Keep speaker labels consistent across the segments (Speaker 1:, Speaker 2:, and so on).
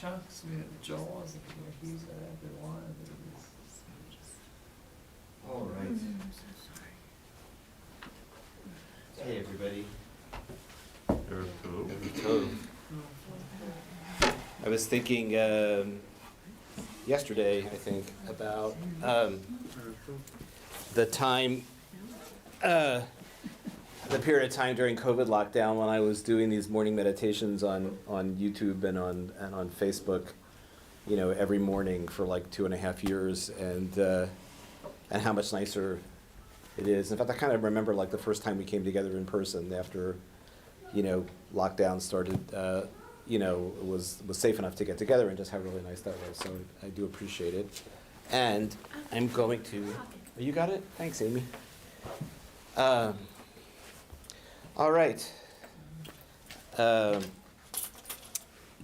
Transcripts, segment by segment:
Speaker 1: chunks. We have jaws, and he's after one.
Speaker 2: All right.
Speaker 3: I'm so sorry.
Speaker 2: Hey, everybody.
Speaker 4: Erev Tov.
Speaker 2: Erev Tov. I was thinking yesterday, I think, about the time, the period of time during COVID lockdown when I was doing these morning meditations on YouTube and on Facebook, you know, every morning for like 2.5 years, and how much nicer it is. In fact, I kind of remember like the first time we came together in person after, you know, lockdown started. You know, was safe enough to get together, and just how really nice that was. So I do appreciate it. And I'm going to. Oh, you got it? Thanks, Amy. All right.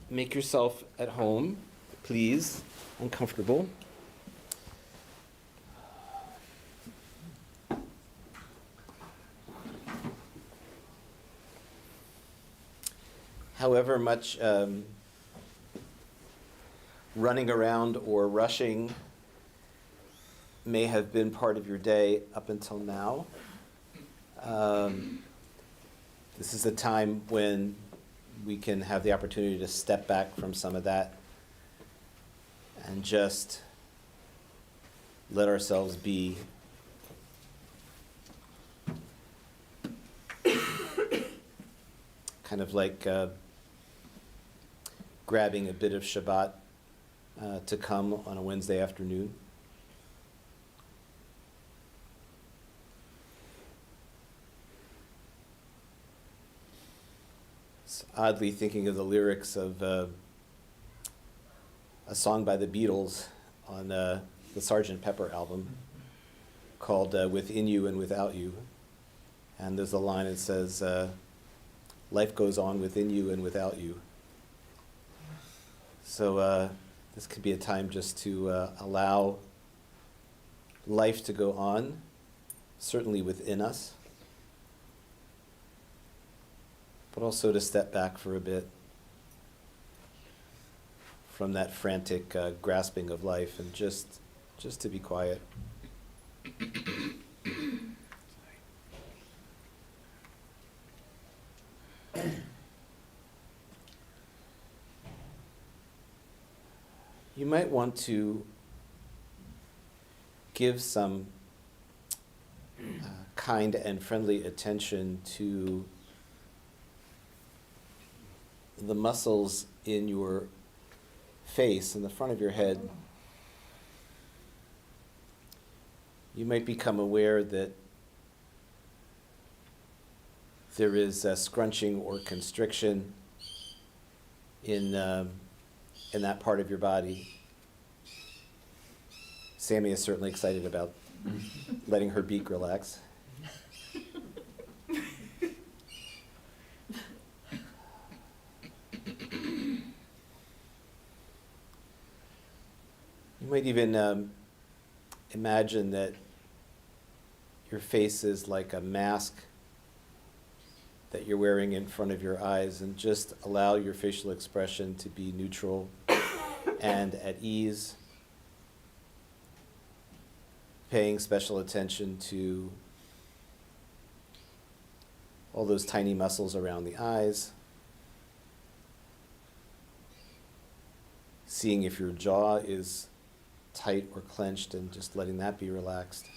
Speaker 2: Make yourself at home, please, and comfortable. However much running around or rushing may have been part of your day up until now, this is a time when we can have the opportunity to step back from some of that and just let ourselves be. Kind of like grabbing a bit of Shabbat to come on a Wednesday afternoon. It's oddly thinking of the lyrics of a song by the Beatles on the Sgt. Pepper album called Within You and Without You. And there's a line that says, life goes on within you and without you. So this could be a time just to allow life to go on, certainly within us, but also to step back for a bit from that frantic grasping of life and just to be quiet. You might want to give some kind and friendly attention to the muscles in your face, in the front of your head. You might become aware that there is a scrunching or constriction in that part of your body. Sammy is certainly excited about letting her beak relax. You might even imagine that your face is like a mask that you're wearing in front of your eyes, and just allow your facial expression to be neutral and at ease, paying special attention to all those tiny muscles around the eyes, seeing if your jaw is tight or clenched and just letting that be relaxed.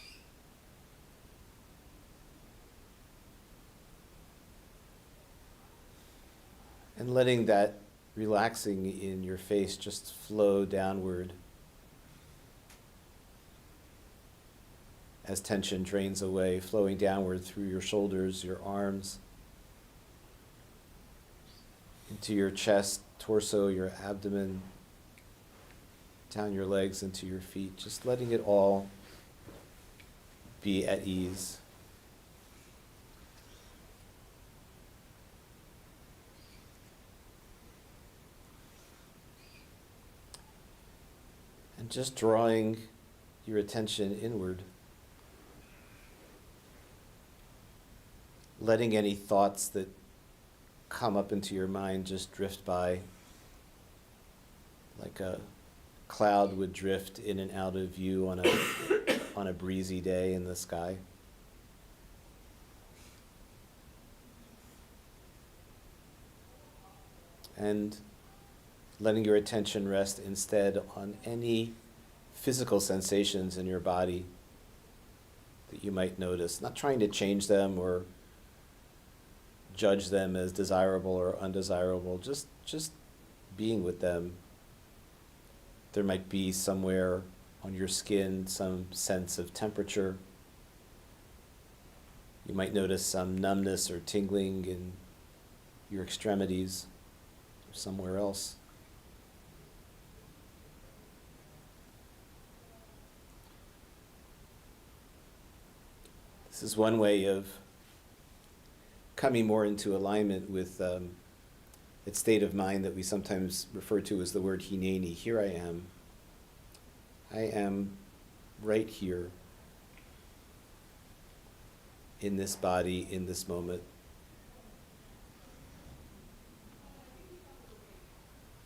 Speaker 2: And letting that relaxing in your face just flow downward as tension drains away, flowing downward through your shoulders, your arms, into your chest, torso, your abdomen, down your legs into your feet, just letting it all be at ease. And just drawing your attention inward, letting any thoughts that come up into your mind just drift by, like a cloud would drift in and out of view on a breezy day in the sky. And letting your attention rest instead on any physical sensations in your body that you might notice, not trying to change them or judge them as desirable or undesirable, just being with them. There might be somewhere on your skin some sense of temperature. You might notice some numbness or tingling in your extremities or somewhere else. This is one way of coming more into alignment with its state of mind that we sometimes refer to as the word hineni. Here I am. I am right here in this body, in this moment.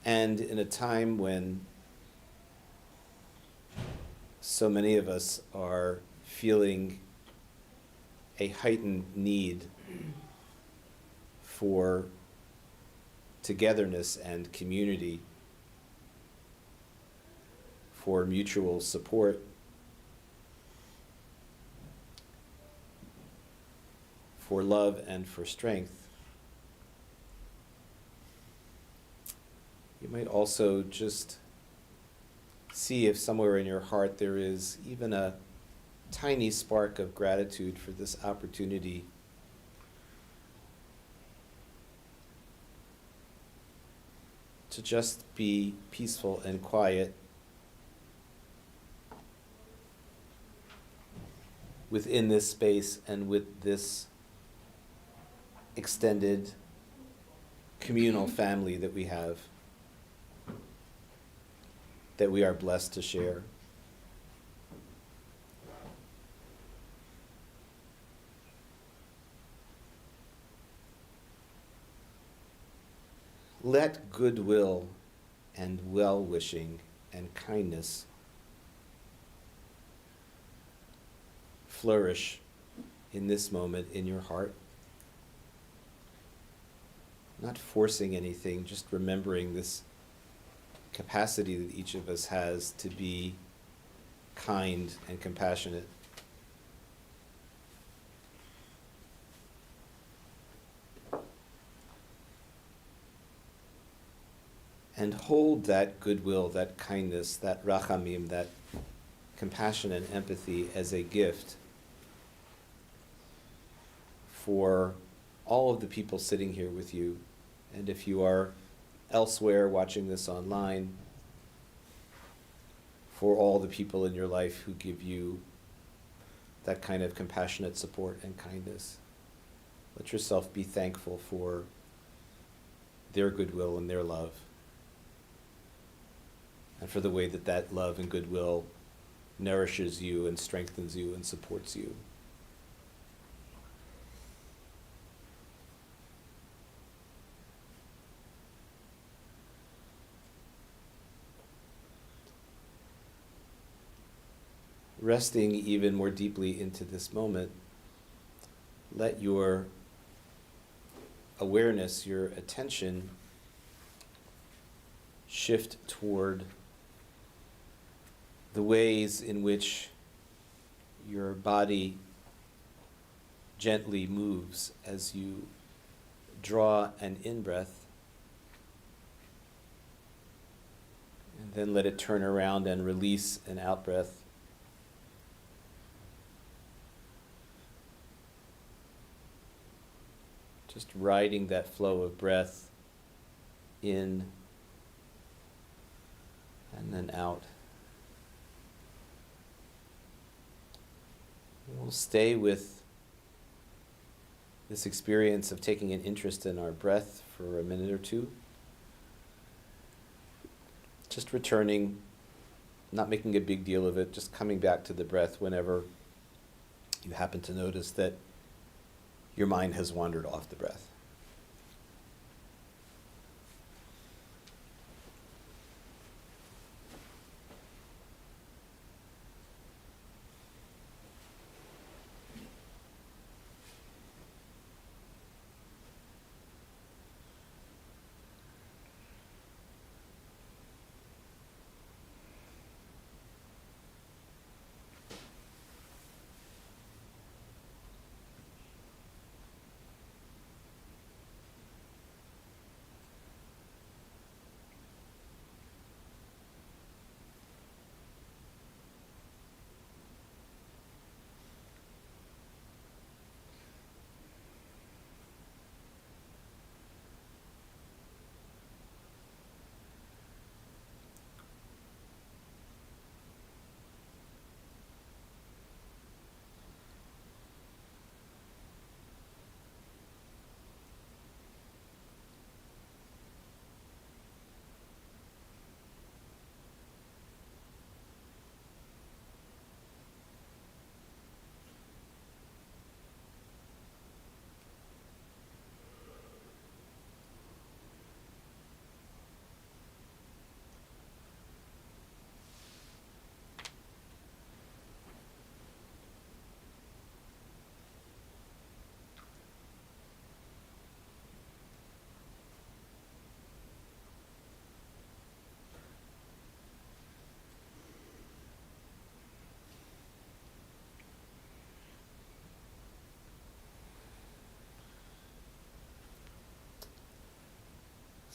Speaker 2: And in a time when so many of us are feeling a heightened need for togetherness and community, for mutual support, for love and for strength. You might also just see if somewhere in your heart there is even a tiny spark of gratitude for this opportunity to just be peaceful and quiet within this space and with this extended communal family that we have, that we are blessed to share. Let goodwill and well-wishing and kindness flourish in this moment in your heart. Not forcing anything, just remembering this capacity that each of us has to be kind and compassionate. And hold that goodwill, that kindness, that rachamim, that compassion and empathy as a gift for all of the people sitting here with you. And if you are elsewhere watching this online, for all the people in your life who give you that kind of compassionate support and kindness. Let yourself be thankful for their goodwill and their love, and for the way that that love and goodwill nourishes you and strengthens you and supports you. Resting even more deeply into this moment, let your awareness, your attention shift toward the ways in which your body gently moves as you draw an in-breath, and then let it turn around and release an out-breath. Just riding that flow of breath in and then out. We'll stay with this experience of taking an interest in our breath for a minute or two. Just returning, not making a big deal of it, just coming back to the breath whenever you happen to notice that your mind has wandered off the breath.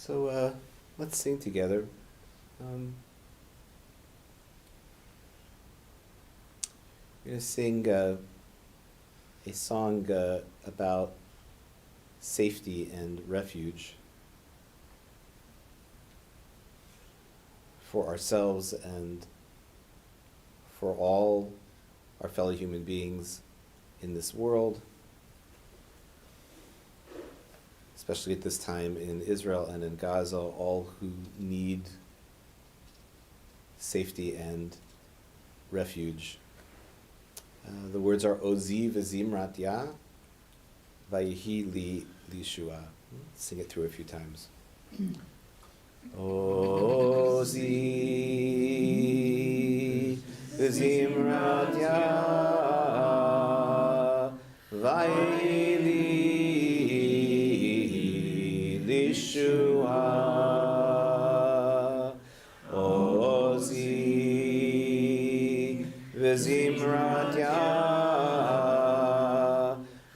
Speaker 2: So let's sing together. We're going to sing a song about safety and refuge for ourselves and for all our fellow human beings in this world, especially at this time in Israel and in Gaza, all who need safety and refuge. The words are Ozi v'zimrat ya, vayihi li lishua. Sing it through a few times. Ozi v'zimrat ya, vayihi li lishua. Ozi v'zimrat ya,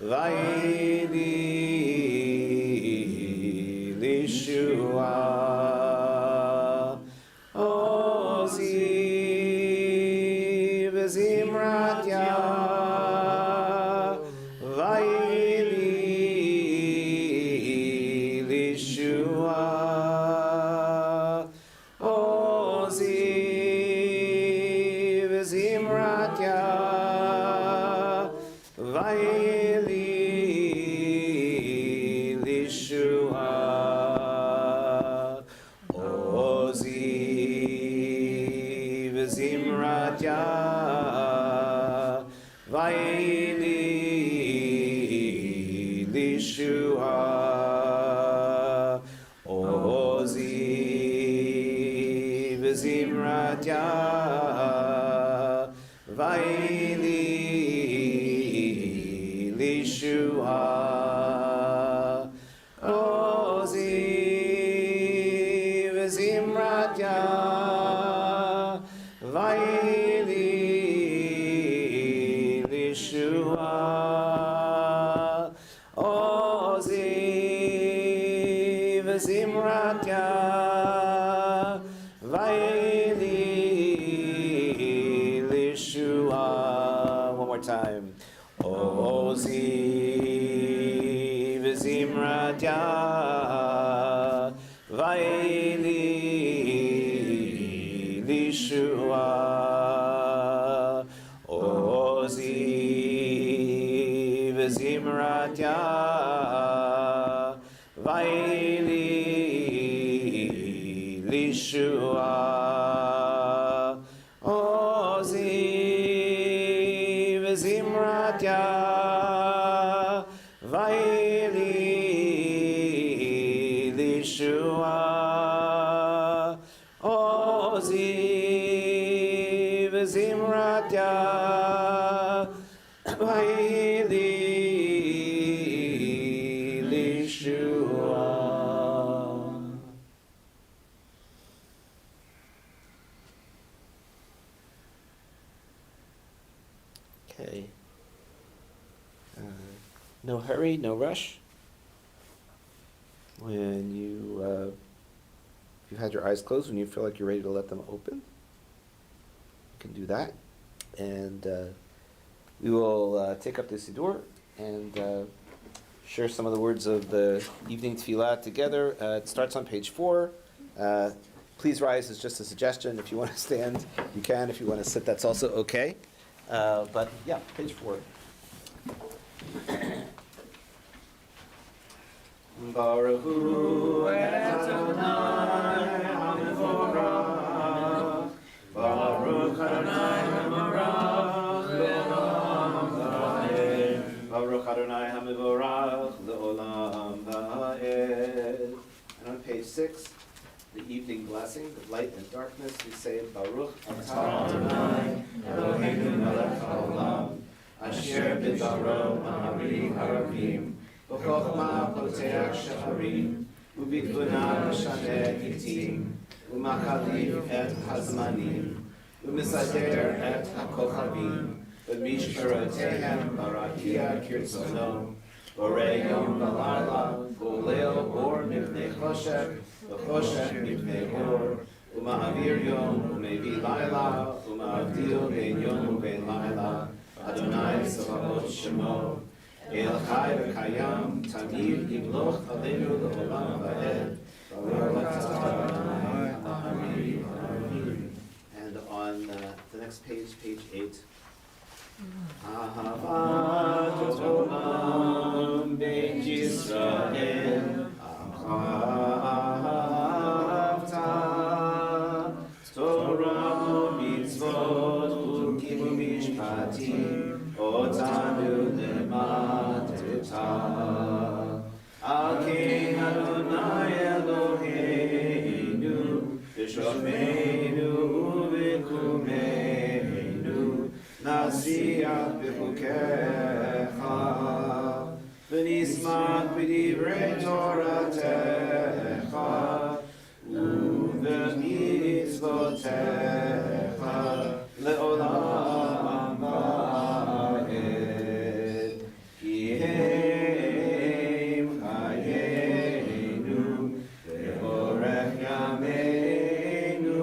Speaker 2: vayihi lishua. Ozi v'zimrat ya, vayihi lishua. Ozi v'zimrat ya, vayihi lishua. Ozi v'zimrat ya, vayihi lishua. Ozi v'zimrat ya, vayihi lishua. Ozi v'zimrat ya, vayihi lishua. Ozi v'zimrat ya, vayihi lishua. One more time. Ozi v'zimrat ya, vayihi lishua. Ozi v'zimrat ya, vayihi lishua. Ozi v'zimrat ya, vayihi lishua. Ozi v'zimrat ya, vayihi lishua. Okay. No hurry, no rush. When you had your eyes closed, when you feel like you're ready to let them open, you can do that. And we will take up the Siddur and share some of the words of the evening tefillah together. It starts on page 4. Please rise is just a suggestion. If you want to stand, you can. If you want to sit, that's also okay. But yeah, page 4. Baruch Hu Adonai HaMevorach, Baruch Adonai HaMevorach Le'olam Va'ed, Baruch Adonai HaMevorach Le'olam Va'ed. And on page 6, the evening blessing, the light and darkness, we say Baruch Atah Adonai Eloheinu Melech HaOlam, Asher b'daro Ma'ari Harabim, B'chokhmah Poteach Shaharim, U'bigvuna Meshaneh Gitim, U'makaliv et Hazmanim, U'misader et HaKochavim, U'mishperotehem Barakia Kirtzono, Borei Yom V'Layla, Uleil Or Mipnei Choshech, V'Choshech Mipnei Or, Uma'avir Yom U'Mevi Layla, Uma'avdil Ben Yom U'Ben Layla, Adonai Sebaot Shemo, El Chai V'Kayam, Tamid Yimloch Aleinu L'Olam Va'ed, Baruch Atah Adonai, Amen. And on the next page, page 8. Ahavat Olam Beit Yisrael, Ahavta, Torah Mitzvot, Chukim Mishpatim, Otanu Lemateta. Akein Adonai Eloheinu, B'shofeinu u'b'kumeinu, Nasiach b'chukecha, v'nismach b'divrei Toratecha, u'b'mitzvotecha, le'olam va'ed. Ki heim chayenu, ve'orech yameinu,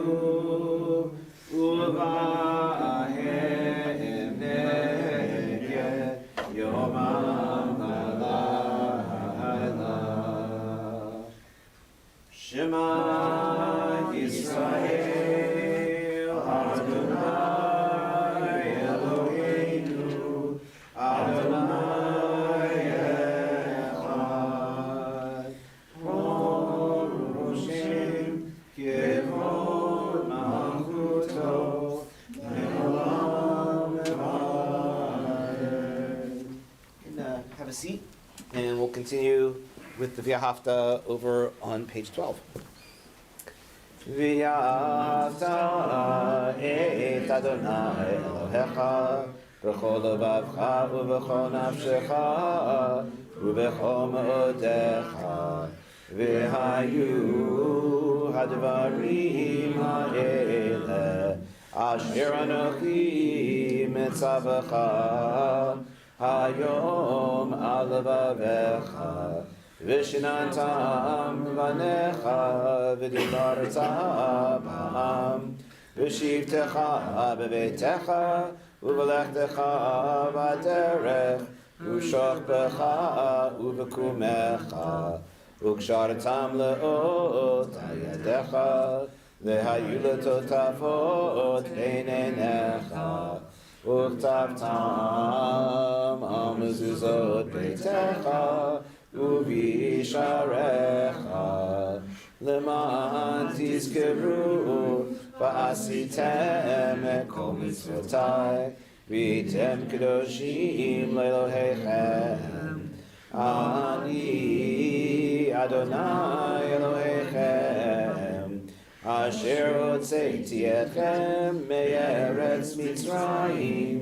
Speaker 2: u'va'hem neged yomam v'layla. Shema Yisrael, Adonai Eloheinu, Adonai Echad. Baruch Hashem, Kevod Malchuto, Le'olam Va'ed. Have a seat, and we'll continue with the V'ahavta over on page 12. V'ahavta et Adonai Elohecha b'chol levavcha u'b'chol nafshecha u'b'chol me'odecha v'hayu hadvarim ha'ele asher anochi mitzavecha hayom al levavecha v'shinantam vanecha v'dibartam v'shivtecha b'beitecha u'v'lechtecha b'derech u'shokbecha u'v'kumecha u'kshartam le'ot hayadecha v'hayu letotafot b'neinecha u'ktavtam al mezuzot beitecha u'visharecha leman tizkeru v'asitem et kol mitzvotai v'yitem kedoshim le'Elohechem ani Adonai Elohechem asher hotzeiti etchem me'eretz Mitzrayim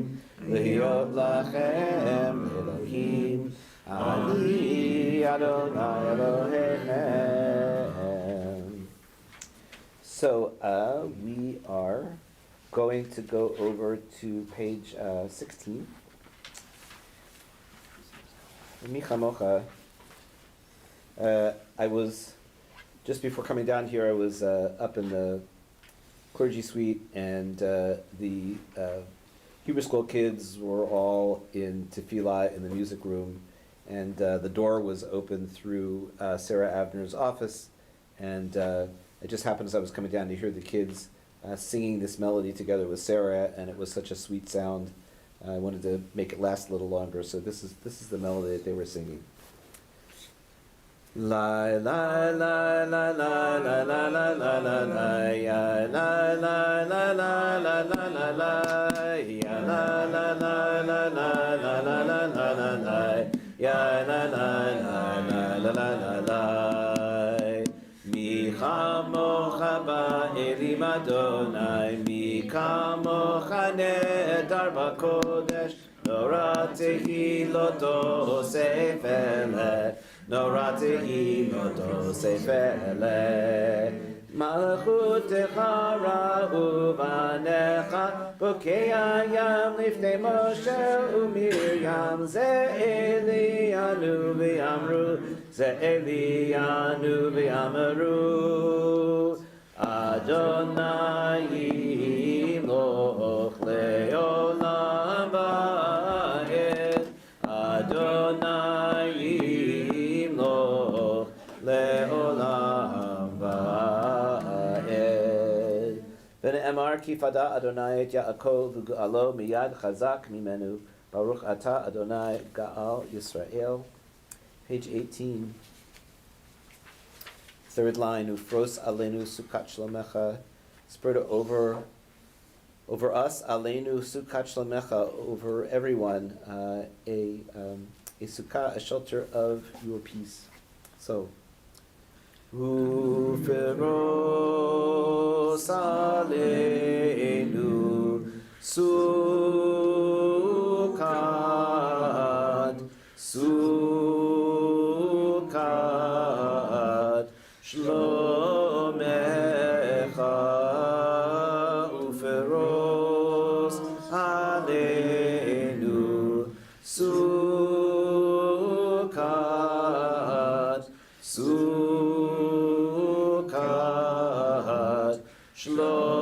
Speaker 2: lihiyot lachem Elohim ani Adonai Elohechem. So we are going to go over to page 16. Michamocha. I was, just before coming down here, I was up in the clergy suite, and the Hebrew school kids were all in tefillah in the music room, and the door was open through Sarah Avner's office, and it just happened as I was coming down to hear the kids singing this melody together with Sarah, and it was such a sweet sound. I wanted to make it last a little longer, so this is the melody that they were singing. La la la la la la la la la la la ya la la la la la la la la ya la la la la la la la la la la la ya la la la la la la la la mi chamocha ba'elim Adonai mi kamocha nedar b'kodesh Nora tehiloto sefele Nora tehiloto sefele Malchutecha ra'u vanecha Bukei hayam lifnei Moshe u'Miriam Ze Eli Elianu v'yamru, Ze Elianu v'yamaru, Adonai yimloch le'olam va'ed, Adonai yimloch le'olam va'ed. V'ne'emar ki fada Adonai et Yaakov v'gu'alo miyad chazak mimenu, Baruch Ata Adonai Ga'al Yisrael. Page 18. Third line, Ufros Alenu Sukat Shlomecha. Spread over us, Alenu Sukat Shlomecha, over everyone, a sukkah, a shelter of your peace. So, Ufros Alenu Sukat Shlomecha uferos alenu Sukat Shlomecha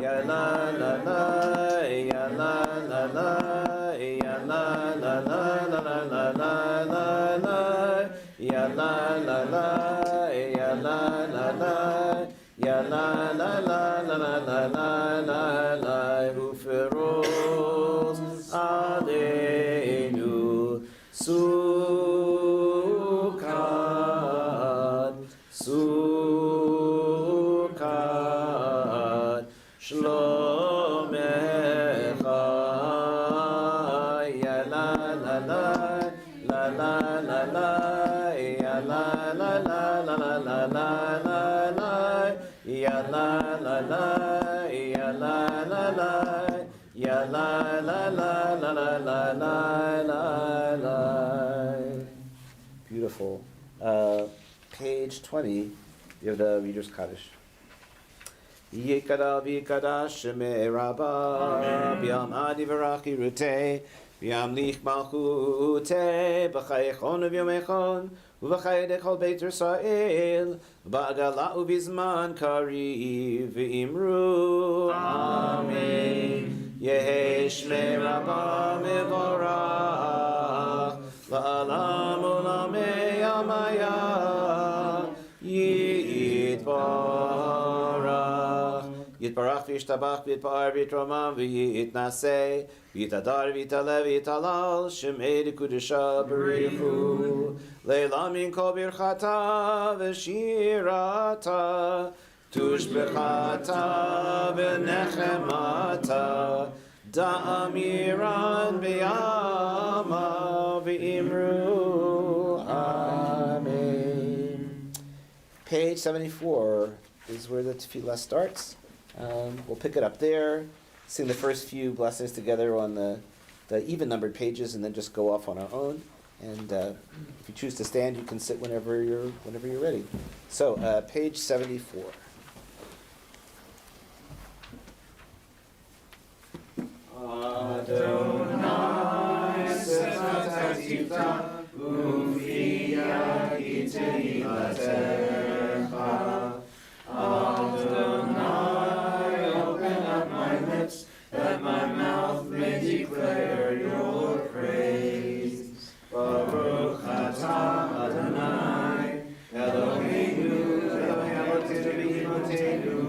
Speaker 2: ya la la la ya la la la ya la la la la la la la la ya la la la ya la la la ya la la la la la la la la uferos alenu Sukat Shlomecha ya la la la la la la la ya la la la la la la la la ya la la la ya la la la ya la la la la la la la. Beautiful. Page 20, you have the Reader's Kaddish. Yikada v'yikadash shemei Rabba b'yamad yivarach yirutei b'yamlich malchutei b'chayechon v'yomechon u'v'chayedek kol beit Yisrael b'agala u'bizman kariv v'imru Amen. Yehi shmei Rabba mevorach la'alam u'lamei amaya yitbarach Yitbarach v'yishtabach v'yitpa'ar v'yitromam v'yitnaseh v'yitadar v'yitaleh v'yitalal shemei d'kudusha b'richu le'lam min kol birchata v'shirata tushbechata v'nechemata da'amiran b'yama v'imru Amen. Page 74 is where the tefillah starts. We'll pick it up there, sing the first few blessings together on the even-numbered pages, and then just go off on our own. And if you choose to stand, you can sit whenever you're ready. So, page 74. Adonai sefatatita ufiyah iteilatecha. Adonai, open up my lips, that my mouth may declare your praise. Baruch atah Adonai, Eloheinu, Elohei Avotenu,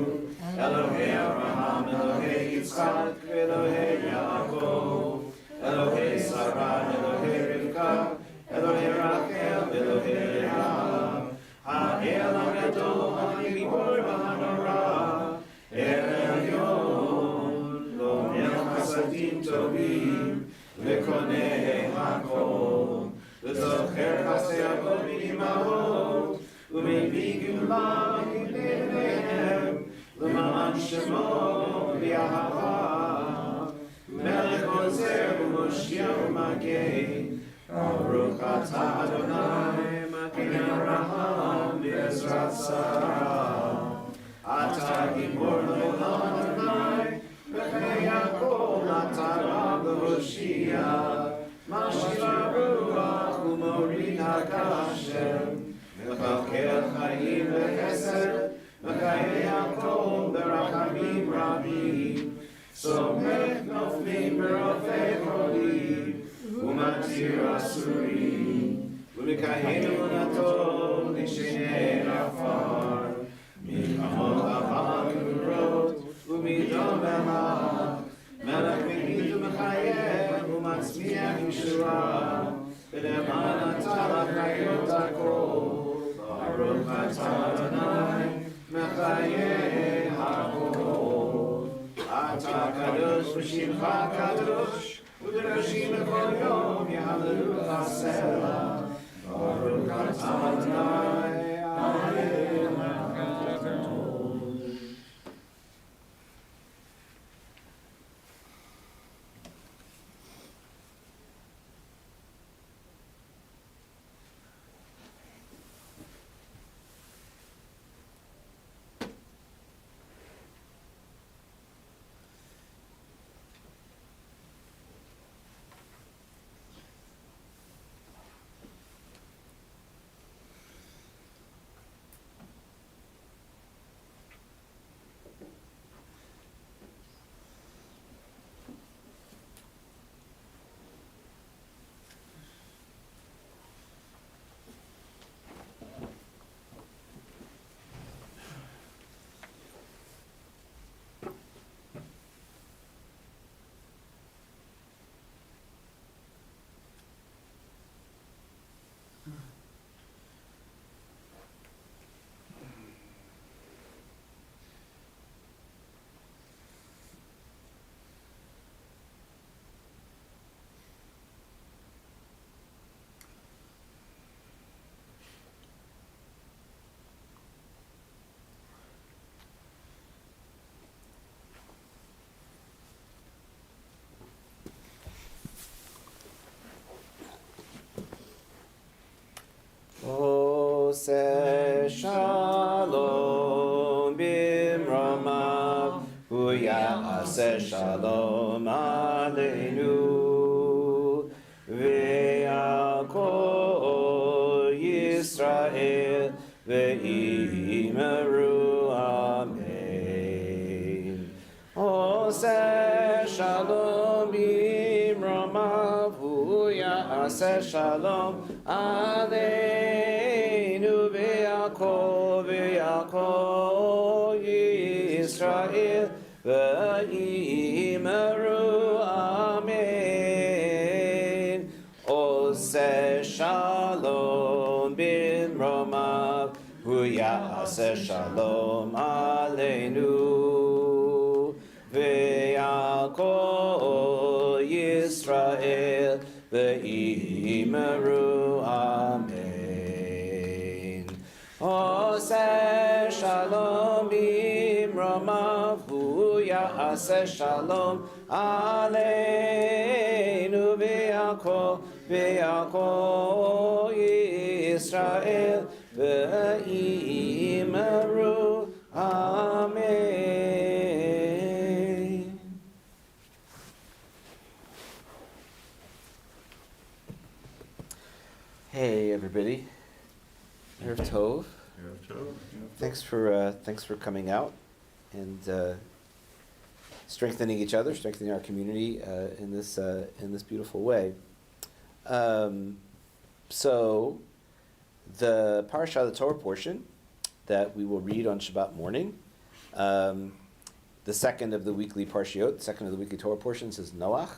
Speaker 2: Elohei Abraham, Elohei Yitzchak, Elohei Yaakov, Elohei Sarah, Elohei Rivka, Elohei Rachel, Elohei Leah, Ha'el HaGadol, HaGibor v'Hanora, El Elyon, Lo Melech Chasadim Tovim, V'konei HaKol, V'zocher Chasdei Avot V'imahot, U'mevii Geulah V'neihem, L'ma'an Shemo V'yahava, Melech Ozer V'Moshia V'Magen, Baruch atah Adonai, Magen Avraham v'Ezrat Sarah. Atah Gibor Le'olam Adonai, V'chei Yaakov Atah Rab V'Hoshia.
Speaker 3: Mashiach, Mashiach Ruach Umorid HaKashem, Mechakeh Chaim V'Chesed, Mechayei Hakol Berachamim Rabim, Somech Noflim Berofei Cholim, Umatir Asurim, U'Mekayem Emunato L'Shenei Afar, Milchamot Aval Gvurot, U'Midom Elach, Melech Me'id U'Mechayem, U'Matzmiach Yeshua, B'Ne'eman Atah L'Chayot HaKol, Baruch Atah Adonai, Mechayei HaKol. Atah Kadosh V'Shimcha Kadosh, U'Kedoshim B'Kol Yom Yahallelu Selah. Baruch Atah Adonai, Amen.
Speaker 2: Oseh Shalom Bimromav, Uyaseh Shalom Aleinu, Ve'akol Yisrael, Ve'imeru Amen. Oseh Shalom Bimromav, Uyaseh Shalom Aleinu, Ve'akol Yisrael, Ve'imeru Amen. Oseh Shalom bin Romav, Yaseh Shalom Aleinu, Ve'akol Yisrael, Ve'imeru Amen. Oseh Shalom Bimromav, Yaseh Shalom Aleinu, Ve'akol Yisrael, Ve'imeru Amen. Hey everybody, Erev Tov. Thanks for coming out and strengthening each other, strengthening our community in this beautiful way. So, the Parashah, the Torah portion that we will read on Shabbat morning, the second of the weekly Parshiot, second of the weekly Torah portions is Noach,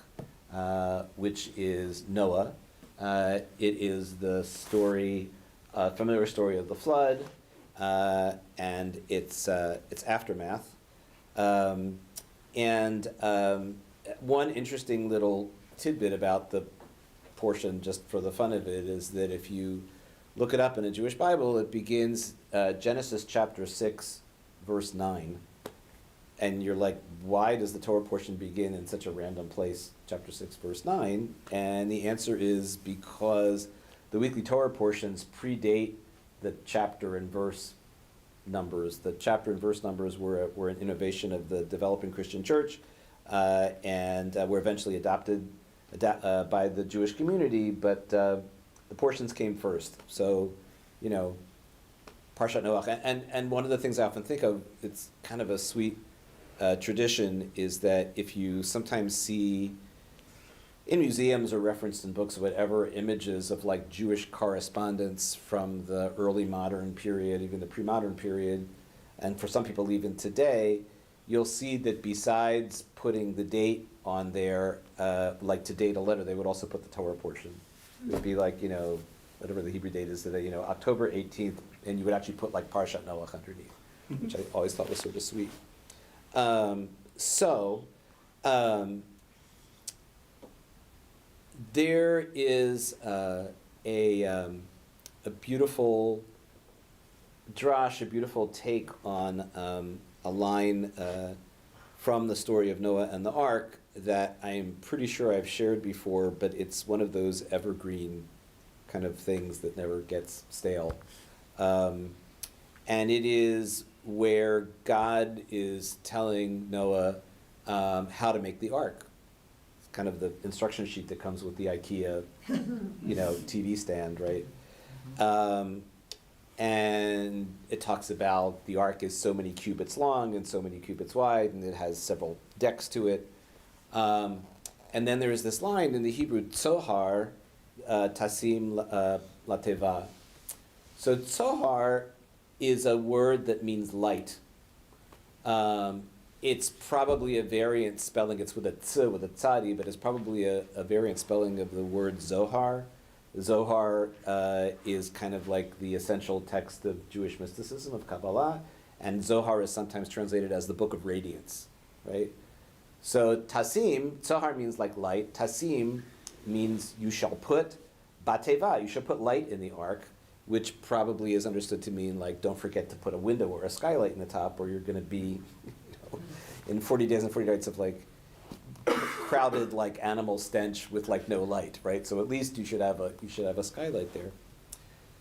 Speaker 2: which is Noah. It is the story, familiar story of the flood, and its aftermath. One interesting little tidbit about the portion, just for the fun of it, is that if you look it up in a Jewish Bible, it begins Genesis chapter 6, verse 9. And you're like, why does the Torah portion begin in such a random place, chapter 6, verse 9? And the answer is because the weekly Torah portions predate the chapter and verse numbers. The chapter and verse numbers were an innovation of the developing Christian church, and were eventually adopted by the Jewish community, but the portions came first. So, Parshat Noach, and one of the things I often think of, it's kind of a sweet tradition, is that if you sometimes see in museums or referenced in books or whatever, images of like Jewish correspondence from the early modern period, even the pre-modern period, and for some people even today, you'll see that besides putting the date on there, like to date a letter, they would also put the Torah portion. It would be like, whatever the Hebrew date is today, October 18th, and you would actually put like Parshat Noach underneath, which I always thought was sort of sweet. There is a beautiful drash, a beautiful take on a line from the story of Noah and the Ark that I'm pretty sure I've shared before, but it's one of those evergreen kind of things that never gets stale. And it is where God is telling Noah how to make the ark. It's kind of the instruction sheet that comes with the IKEA, TV stand, right? And it talks about the ark is so many cubits long and so many cubits wide, and it has several decks to it. And then there is this line in the Hebrew, tzohar, tasim lateva. So tzohar is a word that means light. It's probably a variant spelling. It's with a tz, with a tzadi, but it's probably a variant spelling of the word Zohar. Zohar is kind of like the essential text of Jewish mysticism, of Kabbalah, and Zohar is sometimes translated as the Book of Radiance, right? So tasim, Zohar means like light. Tasim means you shall put, bateva, you shall put light in the ark, which probably is understood to mean like don't forget to put a window or a skylight in the top, or you're going to be in 40 days and 40 nights of like crowded like animal stench with like no light, right? So at least you should have a skylight there.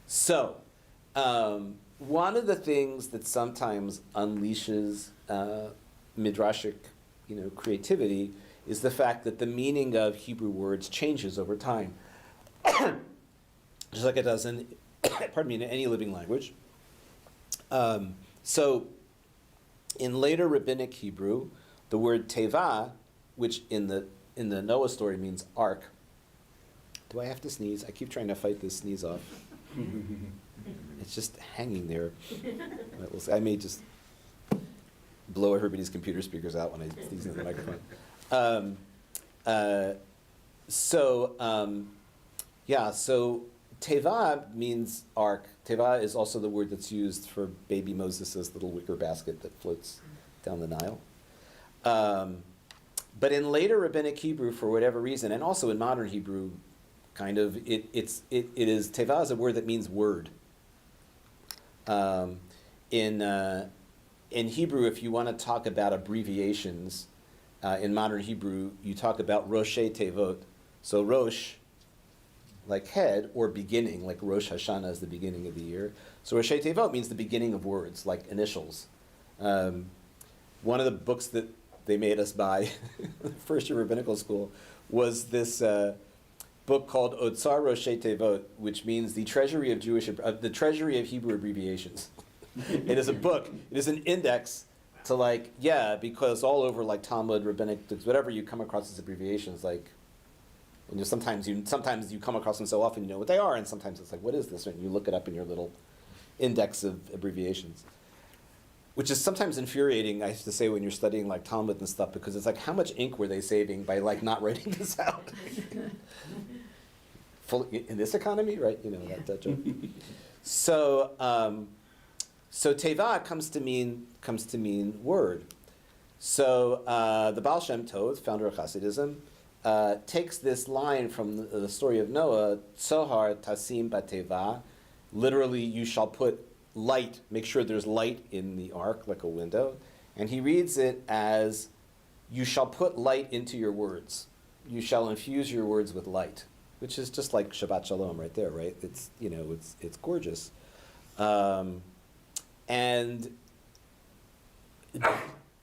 Speaker 2: So one of the things that sometimes unleashes midrashic, creativity is the fact that the meaning of Hebrew words changes over time, just like it does in in any living language. So in later rabbinic Hebrew, the word teva, which in the Noah story means ark. Do I have to sneeze? I keep trying to fight this sneeze off. It's just hanging there. Right, we'll see. I may just blow everybody's computer speakers out when I sneeze into the microphone. So teva means ark. Teva is also the word that's used for baby Moses' little wicker basket that floats down the Nile. But in later rabbinic Hebrew, for whatever reason, and also in modern Hebrew, kind of, it is teva is a word that means word. In Hebrew, if you want to talk about abbreviations, in modern Hebrew, you talk about roshei tevot. So rosh, like head, or beginning, like Rosh Hashanah is the beginning of the year. So roshei tevot means the beginning of words, like initials. One of the books that they made us buy first year rabbinical school was this book called Otsar Roshei Tevot, which means the treasury of the treasury of Hebrew abbreviations. It is a book. It is an index to because all over like Talmud, rabbinic, whatever you come across as abbreviations, like, and sometimes you come across them so often you know what they are, and sometimes it's like, what is this? And you look it up in your little index of abbreviations. Which is sometimes infuriating, I have to say, when you're studying like Talmud and stuff, because it's like, how much ink were they saving by like not writing this out? In this economy, right? That joke. So teva comes to mean word. So the Baal Shem Tov, founder of Hasidism, takes this line from the story of Noah, Tzohar tasim bateva, literally, you shall put light, make sure there's light in the ark, like a window. And he reads it as, you shall put light into your words. You shall infuse your words with light, which is just like Shabbat Shalom right there, right? It's, it's gorgeous. And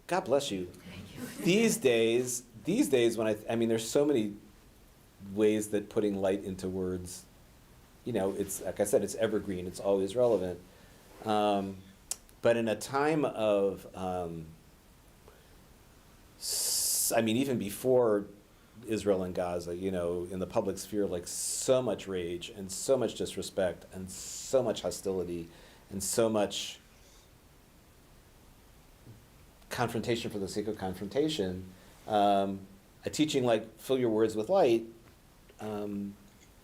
Speaker 2: God bless you. These days when I mean, there's so many ways that putting light into words, it's, like I said, it's evergreen, it's always relevant. But in a time of, even before Israel and Gaza, in the public sphere, like so much rage and so much disrespect and so much hostility and so much confrontation for the sake of confrontation, a teaching like fill your words with light,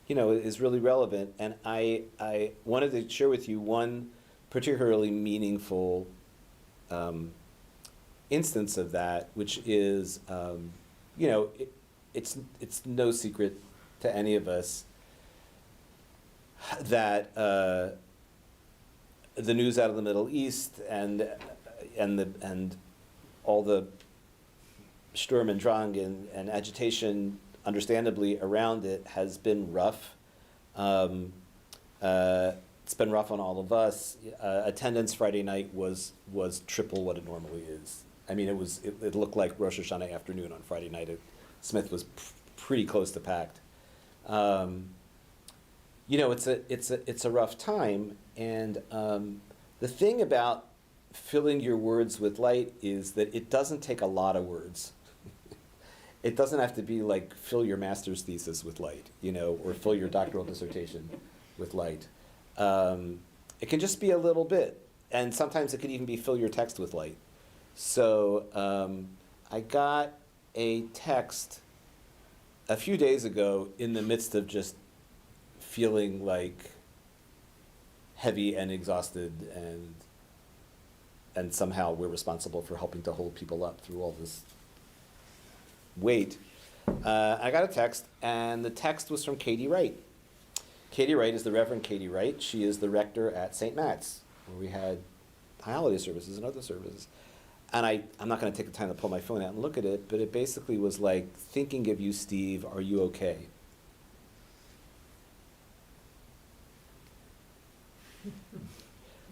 Speaker 2: is really relevant. And I wanted to share with you one particularly meaningful instance of that, which is, it's no secret to any of us that the news out of the Middle East and all the Sturm and Drang and agitation, understandably, around it has been rough. It's been rough on all of us. Attendance Friday night was triple what it normally is. It looked like Rosh Hashanah afternoon on Friday night. Smith was pretty close to packed. It's a rough time, and the thing about filling your words with light is that it doesn't take a lot of words. It doesn't have to be like fill your master's thesis with light, or fill your doctoral dissertation with light. It can just be a little bit, and sometimes it could even be fill your text with light. So I got a text a few days ago in the midst of just feeling like heavy and exhausted, and somehow we're responsible for helping to hold people up through all this weight. I got a text, and the text was from Katie Wright. Katie Wright is the Reverend Katie Wright. She is the rector at St. Matt's, where we had holiday services and other services. And I'm not going to take the time to pull my phone out and look at it, but it basically was like, thinking of you, Steve, are you okay?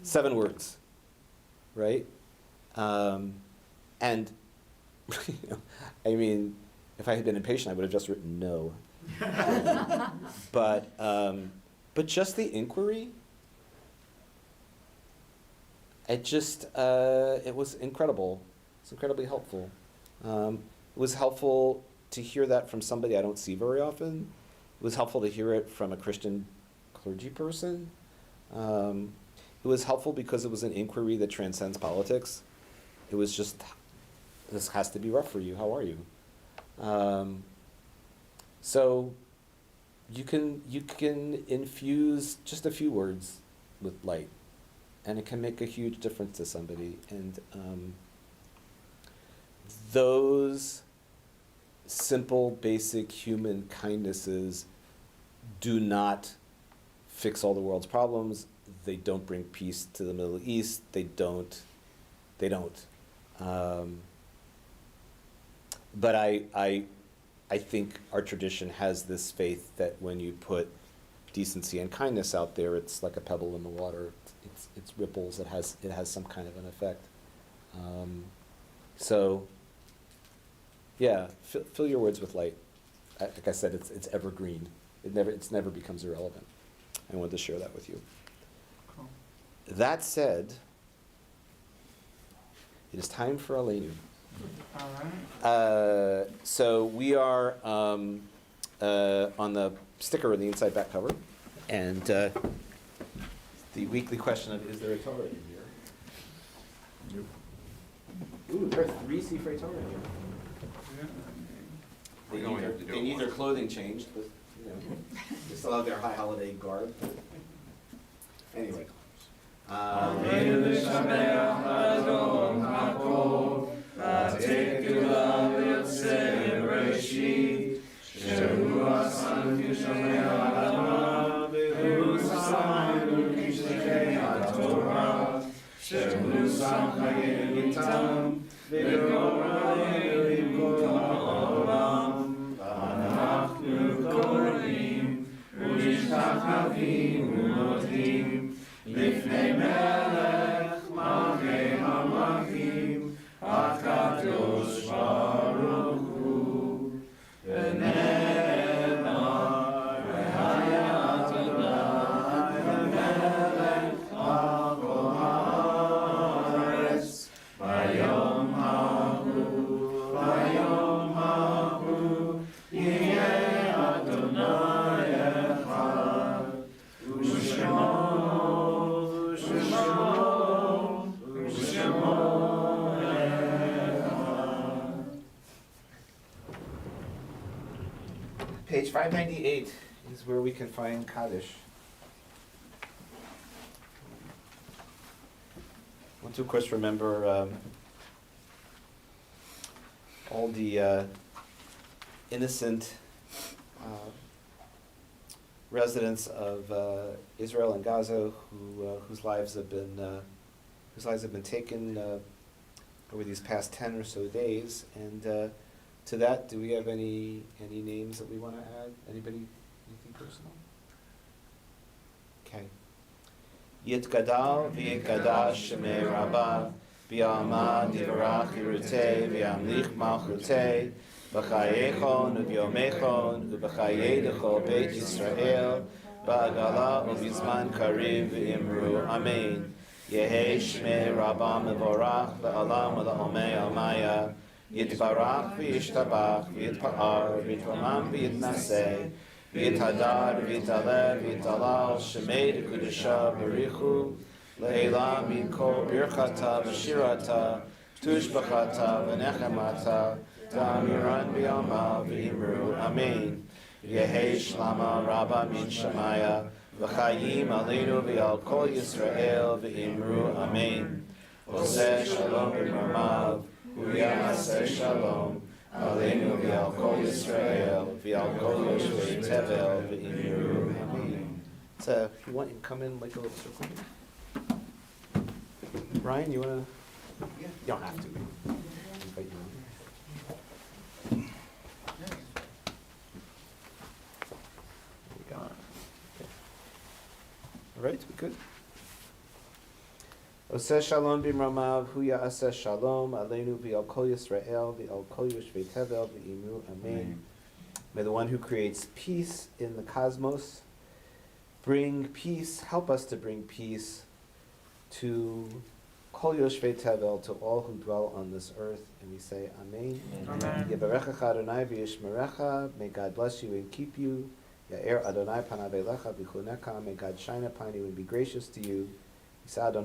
Speaker 2: Seven words, right? And, if I had been impatient, I would have just written no. But just the inquiry, it was incredible. It's incredibly helpful. It was helpful to hear that from somebody I don't see very often. It was helpful to hear it from a Christian clergy person. It was helpful because it was an inquiry that transcends politics. It was just, this has to be rough for you. How are you? So you can infuse just a few words with light, and it can make a huge difference to somebody. And those simple, basic human kindnesses do not fix all the world's problems. They don't bring peace to the Middle East. They don't. But I think our tradition has this faith that when you put decency and kindness out there, it's like a pebble in the water. It's ripples. It has some kind of an effect. So, yeah, fill your words with light. Like I said, it's evergreen. It never becomes irrelevant. I wanted to share that with you.
Speaker 1: Cool.
Speaker 2: That said, it is time for Aleinu.
Speaker 1: All right.
Speaker 2: So we are on the sticker on the inside back cover, and the weekly question of, is there a Torah in here? Ooh, there are 3 Sifrei Torah in here. They need their clothing changed, but they still have their high holiday garb. Anyway.
Speaker 3: לפני מלך מלכי המלכים, הקדוש ברוך הוא, ונאמן
Speaker 2: Page 598 is where we can find Kaddish. I want to, of course, remember all the innocent residents of Israel and Gaza whose lives have been taken over these past 10 or so days. And to that, do we have any names that we want to add? Anybody, anything personal? Okay. Yitgadal v'yitgadash shemei Rabba v'yamad yivarach yirutei v'yamlich malchutei b'chayechon u'vyomechon u'b'chayei d'chol Beit Yisrael ba'agala u'bizman karim v'imru amen. Yehei shmei Rabba mevorach la'olam u'la'omei almaya yitbarach v'yishtabach v'yitpa'ar v'yitramam v'yitnaseh v'yithadar v'yitalev v'yitalal shemei d'kudusha barichu le'elam mikol birchata v'shirata tushbachata v'nechemata ta'amiran b'yama v'imru amen. Yehei shlama rabba min shamaya v'chayim aleinu v'yal kol Yisrael v'imru amen. Oseh shalom b'mamav Yaseh shalom aleinu v'al kol Yisrael v'al kol yoshvei tevel v'imru amen. So, if you want, you can come in like a little circle. Ryan, you want to? Yeah. You don't have to. Invite you in. There we go. Okay. All right, we good? Oseh shalom b'mramav, hu ya'aseh shalom, aleinu v'al kol Yisrael, v'al kol yoshvei tevel, v'imru, amen. May the one who creates peace in the cosmos bring peace, help us to bring peace to kol yoshvei tevel, to all who dwell on this earth, and we say amen. Yevarechecha Adonai v'yishmerecha, may God bless you and keep you. Ya'er Adonai panav elecha v'chunecha, may God shine upon you and be gracious to you. May the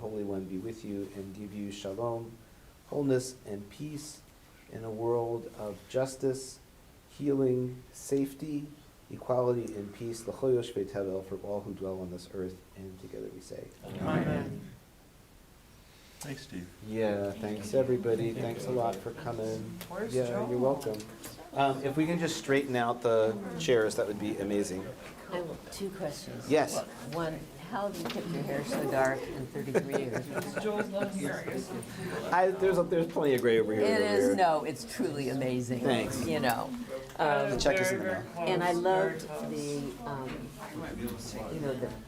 Speaker 2: Holy One be with you and give you shalom, wholeness, and peace in a world of justice, healing, safety, equality, and peace. L'chol yoshvei tevel, for all who dwell on this earth. And together we say,
Speaker 1: Amen.
Speaker 4: Thanks, Steve.
Speaker 2: yeah, thanks everybody. Thanks a lot for coming.
Speaker 1: Where's
Speaker 2: Yeah,
Speaker 1: Joel?
Speaker 2: you're welcome. If we can just straighten out the chairs, that would be amazing.
Speaker 5: I have 2 questions.
Speaker 2: Yes.
Speaker 5: One, how have you kept your hair so dark in 33 years?
Speaker 1: Joel's not here.
Speaker 2: There's plenty of gray over here.
Speaker 5: It
Speaker 2: and over
Speaker 5: is,
Speaker 2: here.
Speaker 5: no, it's truly amazing.
Speaker 2: Thanks.
Speaker 5: You know.
Speaker 2: The check is in the
Speaker 1: Very,
Speaker 2: mail.
Speaker 1: very close,
Speaker 5: And I
Speaker 1: very
Speaker 5: loved
Speaker 1: close.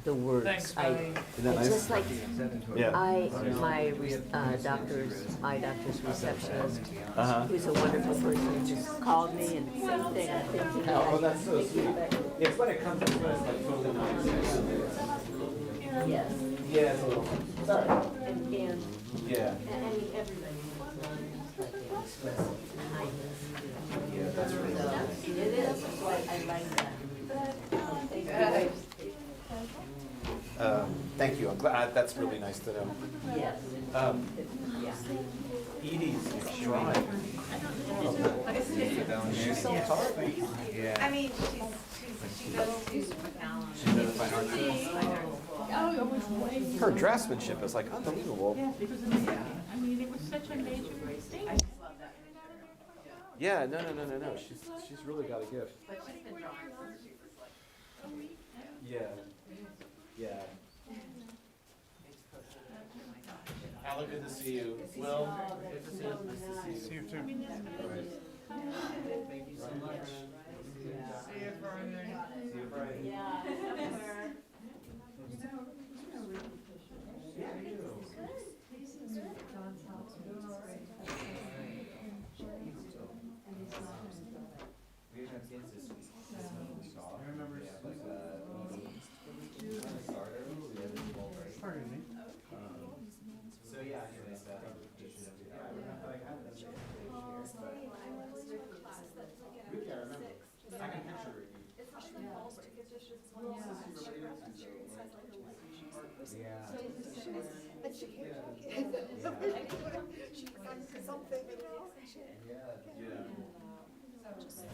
Speaker 5: the words.
Speaker 1: Thanks,
Speaker 5: I,
Speaker 1: Betty.
Speaker 2: Isn't that
Speaker 5: it's
Speaker 2: nice?
Speaker 5: just like,
Speaker 2: Yeah.
Speaker 5: my doctor's receptionist,
Speaker 2: Uh-huh.
Speaker 5: who's a wonderful person, just called me and same thing. I'm thinking,
Speaker 2: Oh, that's so sweet. It's when it comes to it's like totally nice.
Speaker 5: yes.
Speaker 2: Yeah, it's a little. Sorry.
Speaker 5: And
Speaker 2: Yeah.
Speaker 5: I mean, everybody like they express kindness.
Speaker 2: Yeah, that's really nice.
Speaker 5: It is, so I like that.
Speaker 2: Thank you. I'm glad. That's really nice to know.
Speaker 5: Yes. Yeah.
Speaker 2: Edie's shrine. She's so tough.
Speaker 6: I mean, she goes to McAllen.
Speaker 2: She's in the fine arts. Her draftsmanship is like unbelievable.
Speaker 7: It was amazing. I mean, it was such a major thing.
Speaker 2: Yeah, no. She's really got a gift.
Speaker 6: But she's been drawing since she was like.
Speaker 2: Yeah. Yeah. Ella, good to see you. Will, good to see you. Nice to see you. See you too.
Speaker 1: See you Friday.
Speaker 2: See you Friday.
Speaker 5: Yeah.
Speaker 6: And she can't take it. She finds something, you know.
Speaker 2: Yeah.
Speaker 8: just